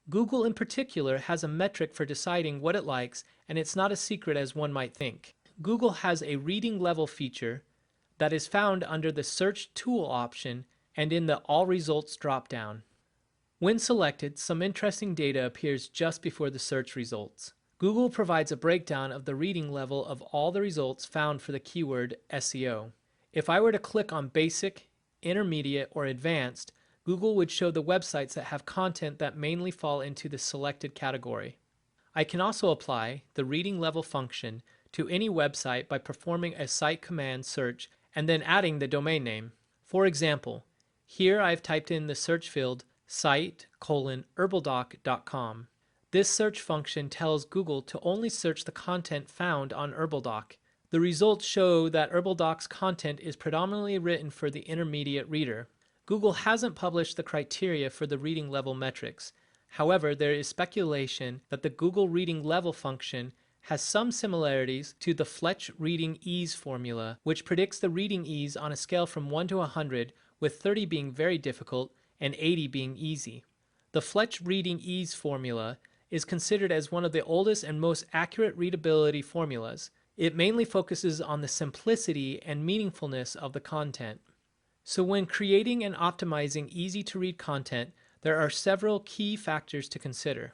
Google in particular has a metric for deciding what it likes, and it's not as secret as one might think. Google has a reading level feature that is found under the Search Tool option and in the All Results dropdown. When selected, some interesting data appears just before the search results. Google provides a breakdown of the reading level of all the results found for the keyword SEO. If I were to click on Basic, Intermediate, or Advanced, Google would show the websites that have content that mainly fall into the selected category. I can also apply the reading level function to any website by performing a site command search and then adding the domain name. For example, here I've typed in the search field site:"herbaldoc.com. This search function tells Google to only search the content found on HerbalDoc. The results show that HerbalDoc's content is predominantly written for the intermediate reader. Google hasn't published the criteria for the reading level metrics. However, there is speculation that the Google reading level function has some similarities to the Fletch reading ease formula, which predicts the reading ease on a scale from 1 to 100, with 30 being very difficult and 80 being easy. The Fletch reading ease formula is considered as one of the oldest and most accurate readability formulas. It mainly focuses on the simplicity and meaningfulness of the content. So when creating and optimizing easy-to-read content, there are several key factors to consider.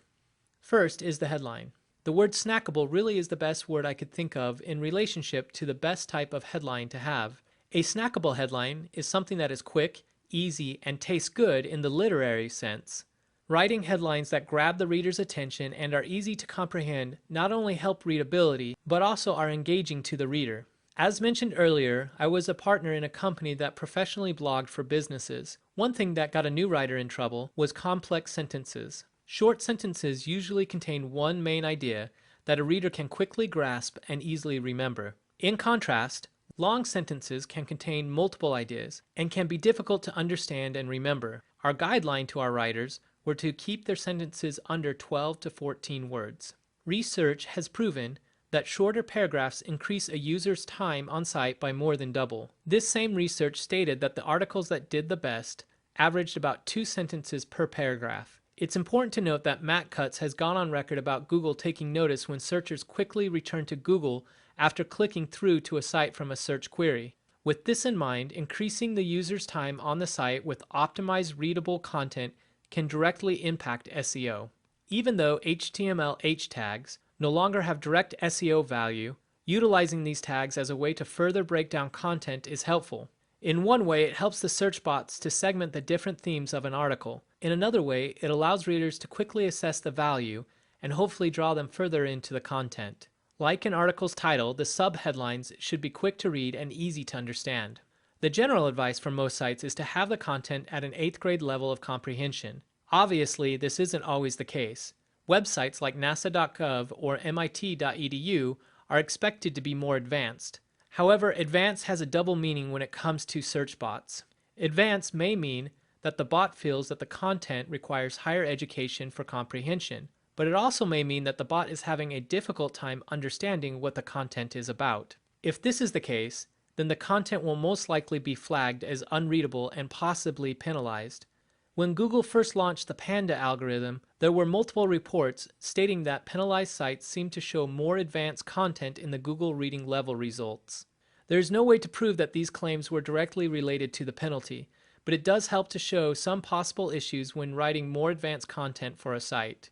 First is the headline. The word snackable really is the best word I could think of in relationship to the best type of headline to have. A snackable headline is something that is quick, easy, and tastes good in the literary sense. Writing headlines that grab the reader's attention and are easy to comprehend not only help readability, but also are engaging to the reader. As mentioned earlier, I was a partner in a company that professionally blogged for businesses. One thing that got a new writer in trouble was complex sentences. Short sentences usually contain one main idea that a reader can quickly grasp and easily remember. In contrast, long sentences can contain multiple ideas and can be difficult to understand and remember. Our guideline to our writers were to keep their sentences under 12 to 14 words. Research has proven that shorter paragraphs increase a user's time on site by more than double. This same research stated that the articles that did the best averaged about 2 sentences per paragraph. It's important to note that Matt Cutts has gone on record about Google taking notice when searchers quickly return to Google after clicking through to a site from a search query. With this in mind, increasing the user's time on the site with optimized readable content can directly impact SEO. Even though HTML H tags no longer have direct SEO value, utilizing these tags as a way to further break down content is helpful. In one way, it helps the search bots to segment the different themes of an article. In another way, it allows readers to quickly assess the value and hopefully draw them further into the content. Like an article's title, the subheadlines should be quick to read and easy to understand. The general advice from most sites is to have the content at an 8th grade level of comprehension. Obviously, this isn't always the case. Websites like nasa.gov or mit.edu are expected to be more advanced. However, advanced has a double meaning when it comes to search bots. Advanced may mean that the bot feels that the content requires higher education for comprehension, but it also may mean that the bot is having a difficult time understanding what the content is about. If this is the case, then the content will most likely be flagged as unreadable and possibly penalized. When Google first launched the Panda algorithm, there were multiple reports stating that penalized sites seemed to show more advanced content in the Google reading level results. There is no way to prove that these claims were directly related to the penalty, but it does help to show some possible issues when writing more advanced content for a site.